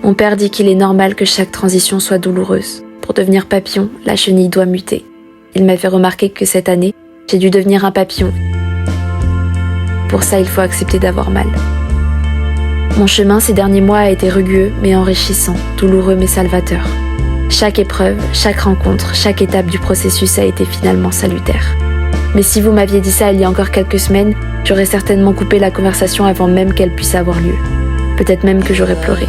Mon père dit qu'il est normal que chaque transition soit douloureuse. Pour devenir papillon, la chenille doit muter. Il m'a fait remarquer que cette année, j'ai dû devenir un papillon. Pour ça, il faut accepter d'avoir mal. Mon chemin ces derniers mois a été rugueux mais enrichissant, douloureux mais salvateur. Chaque épreuve, chaque rencontre, chaque étape du processus a été finalement salutaire. Mais si vous m'aviez dit ça il y a encore quelques semaines, j'aurais certainement coupé la conversation avant même qu'elle puisse avoir lieu. Peut-être même que j'aurais pleuré.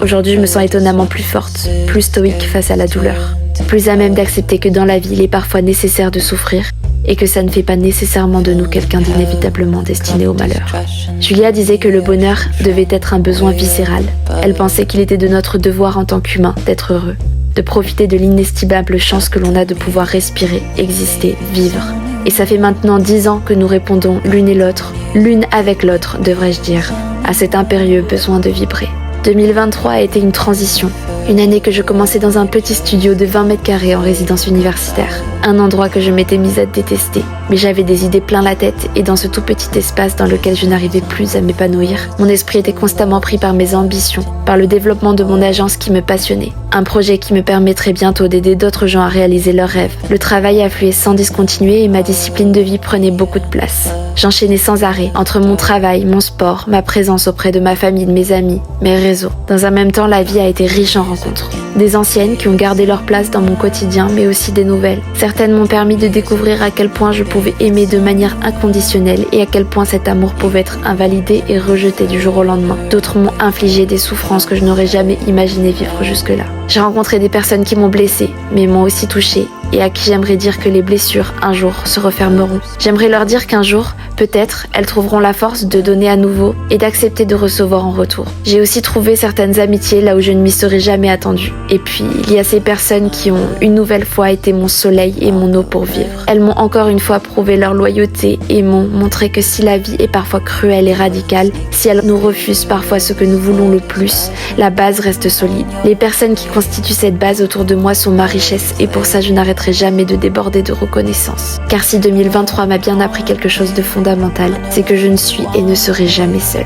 Aujourd'hui, je me sens étonnamment plus forte, plus stoïque face à la douleur, plus à même d'accepter que dans la vie, il est parfois nécessaire de souffrir et que ça ne fait pas nécessairement de nous quelqu'un d'inévitablement destiné au malheur. Julia disait que le bonheur devait être un besoin viscéral. Elle pensait qu'il était de notre devoir en tant qu'humain d'être heureux, de profiter de l'inestimable chance que l'on a de pouvoir respirer, exister, vivre. Et ça fait maintenant 10 ans que nous répondons l'une et l'autre, l'une avec l'autre, devrais-je dire, à cet impérieux besoin de vibrer. 2023 a été une transition, une année que je commençais dans un petit studio de 20 mètres carrés en résidence universitaire. Un endroit que je m'étais mise à détester, mais j'avais des idées plein la tête et dans ce tout petit espace dans lequel je n'arrivais plus à m'épanouir, mon esprit était constamment pris par mes ambitions, par le développement de mon agence qui me passionnait. Un projet qui me permettrait bientôt d'aider d'autres gens à réaliser leurs rêves. Le travail affluait sans discontinuer et ma discipline de vie prenait beaucoup de place. J'enchaînais sans arrêt entre mon travail, mon sport, ma présence auprès de ma famille, de mes amis, mes réseaux. Dans un même temps, la vie a été riche en rencontres. Des anciennes qui ont gardé leur place dans mon quotidien, mais aussi des nouvelles. Certaines m'ont permis de découvrir à quel point je pouvais aimer de manière inconditionnelle et à quel point cet amour pouvait être invalidé et rejeté du jour au lendemain. D'autres m'ont infligé des souffrances que je n'aurais jamais imaginé vivre jusque-là. J'ai rencontré des personnes qui m'ont blessée, mais m'ont aussi touchée et à qui j'aimerais dire que les blessures, un jour, se refermeront. J'aimerais leur dire qu'un jour, peut-être, elles trouveront la force de donner à nouveau et d'accepter de recevoir en retour. J'ai aussi trouvé certaines amitiés là où je ne m'y serais jamais attendue. Et puis, il y a ces personnes qui ont une nouvelle fois été mon soleil et mon eau pour vivre. Elles m'ont encore une fois prouvé leur loyauté et m'ont montré que si la vie est parfois cruelle et radicale, si elle nous refuse parfois ce que nous voulons le plus, la base reste solide. Les personnes qui constituent cette base autour de moi sont ma richesse et pour ça je n'arrêterai jamais de déborder de reconnaissance. Car si 2023 m'a bien appris quelque chose de fondamental, c'est que je ne suis et ne serai jamais seule.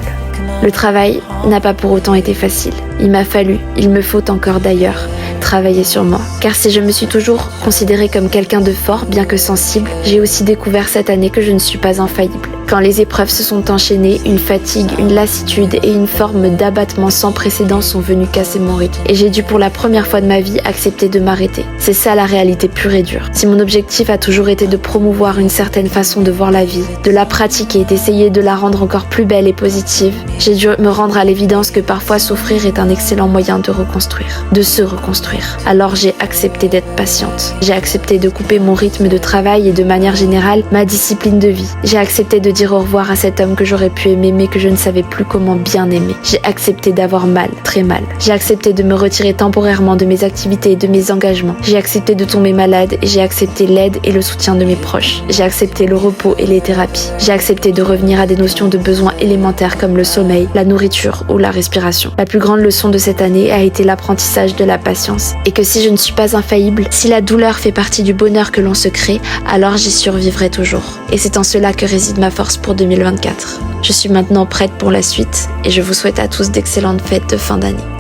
Le travail n'a pas pour autant été facile. Il m'a fallu, il me faut encore d'ailleurs, travailler sur moi. Car si je me suis toujours considérée comme quelqu'un de fort, bien que sensible, j'ai aussi découvert cette année que je ne suis pas infaillible. Quand les épreuves se sont enchaînées, une fatigue, une lassitude et une forme d'abattement sans précédent sont venues casser mon rythme. Et j'ai dû pour la première fois de ma vie accepter de m'arrêter. C'est ça la réalité pure et dure. Si mon objectif a toujours été de promouvoir une certaine façon de voir la vie, de la pratiquer, d'essayer de la rendre encore plus belle et positive, j'ai dû me rendre à l'évidence que parfois souffrir est un excellent moyen de reconstruire, de se reconstruire. Alors j'ai accepté d'être patiente. J'ai accepté de couper mon rythme de travail et de manière générale ma discipline de vie. J'ai accepté de dire au revoir à cet homme que j'aurais pu aimer mais que je ne savais plus comment bien aimer. J'ai accepté d'avoir mal, très mal. J'ai accepté de me retirer temporairement de mes activités et de mes engagements. J'ai accepté de tomber malade et j'ai accepté l'aide et le soutien de mes proches. J'ai accepté le repos et les thérapies. J'ai accepté de revenir à des notions de besoins élémentaires comme le sommeil, la nourriture ou la respiration. La plus grande leçon de cette année a été l'apprentissage de la patience et que si je ne suis pas infaillible, si la douleur fait partie du bonheur que l'on se crée, alors j'y survivrai toujours. Et c'est en cela que réside ma force pour 2024. Je suis maintenant prête pour la suite et je vous souhaite à tous d'excellentes fêtes de fin d'année.